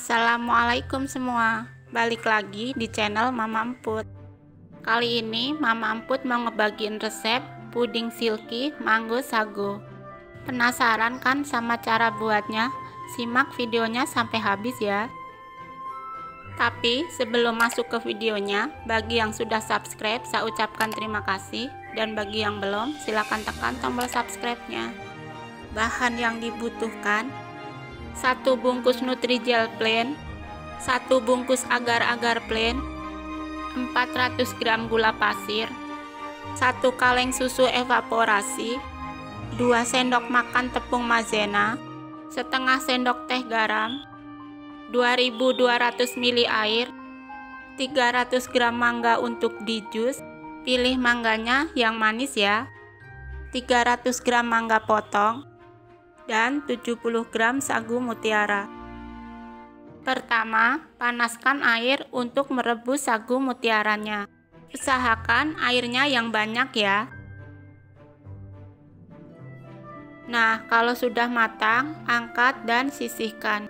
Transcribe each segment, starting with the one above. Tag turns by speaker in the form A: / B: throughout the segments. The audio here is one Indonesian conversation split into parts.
A: Assalamualaikum semua, balik lagi di channel Mama Emput. Kali ini Mama Emput mau ngebagiin resep puding silky mango sago. Penasaran kan sama cara buatnya? Simak videonya sampai habis ya. Tapi sebelum masuk ke videonya, bagi yang sudah subscribe saya ucapkan terima kasih, dan bagi yang belum silahkan tekan tombol subscribe-nya. Bahan yang dibutuhkan: 1 bungkus Nutrijel plain, 1 bungkus agar-agar plain, 400 gram gula pasir, 1 kaleng susu evaporasi, 2 sendok makan tepung maizena, setengah sendok teh garam, 2200 ml air, 300 gram mangga untuk di jus, pilih mangganya yang manis ya, 300 gram mangga potong, dan 70 gram sagu mutiara. Pertama, panaskan air untuk merebus sagu mutiaranya. Usahakan airnya yang banyak ya. Nah, kalau sudah matang, angkat dan sisihkan.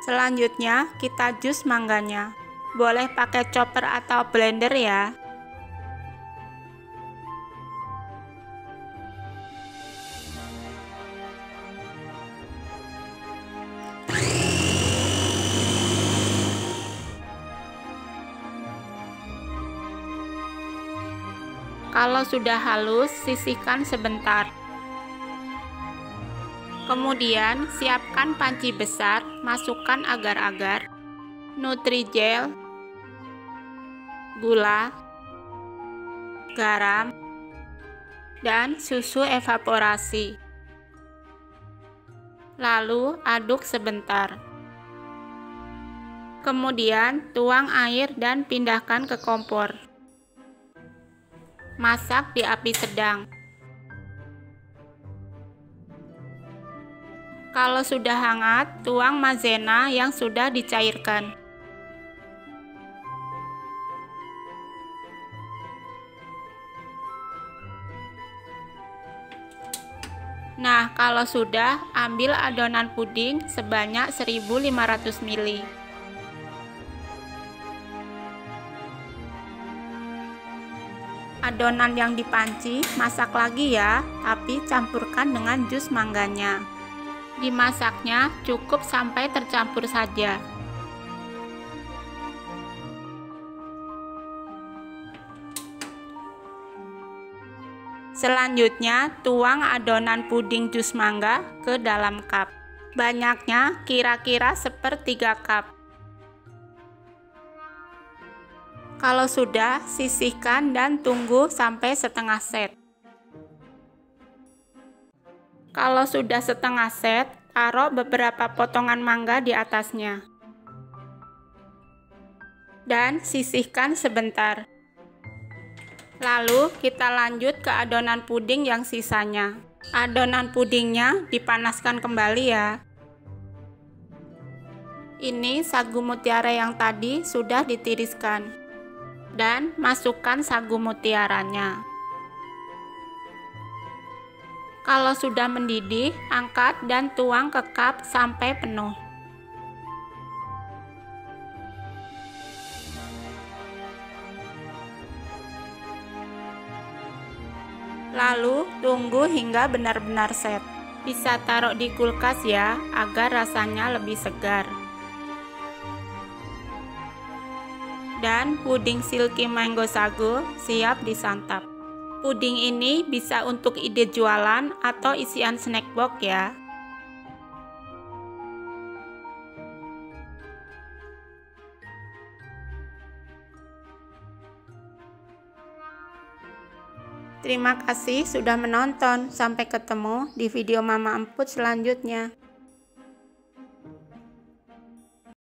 A: Selanjutnya, kita jus mangganya. Boleh pakai chopper atau blender ya. Kalau sudah halus, sisihkan sebentar. Kemudian, siapkan panci besar, masukkan agar-agar, Nutrijel, gula, garam, dan susu evaporasi. Lalu, aduk sebentar. Kemudian, tuang air dan pindahkan ke kompor. Masak di api sedang. Kalau sudah hangat, tuang maizena yang sudah dicairkan. Nah, kalau sudah, ambil adonan puding sebanyak 1500 ml. Adonan yang dipanci masak lagi ya, tapi campurkan dengan jus mangganya. Dimasaknya cukup sampai tercampur saja. Selanjutnya, tuang adonan puding jus mangga ke dalam cup. Banyaknya kira-kira 1/3 cup. Kalau sudah, sisihkan dan tunggu sampai setengah set. Kalau sudah setengah set, taruh beberapa potongan mangga di atasnya. Dan sisihkan sebentar. Lalu kita lanjut ke adonan puding yang sisanya. Adonan pudingnya dipanaskan kembali ya. Ini sagu mutiara yang tadi sudah ditiriskan. Dan masukkan sagu mutiaranya. Kalau sudah mendidih, angkat dan tuang ke cup sampai penuh. Lalu tunggu hingga benar-benar set. Bisa taruh di kulkas ya, agar rasanya lebih segar. Dan puding silky mango sago siap disantap. Puding ini bisa untuk ide jualan atau isian snack box ya. Terima kasih sudah menonton. Sampai ketemu di video Mama Emput selanjutnya.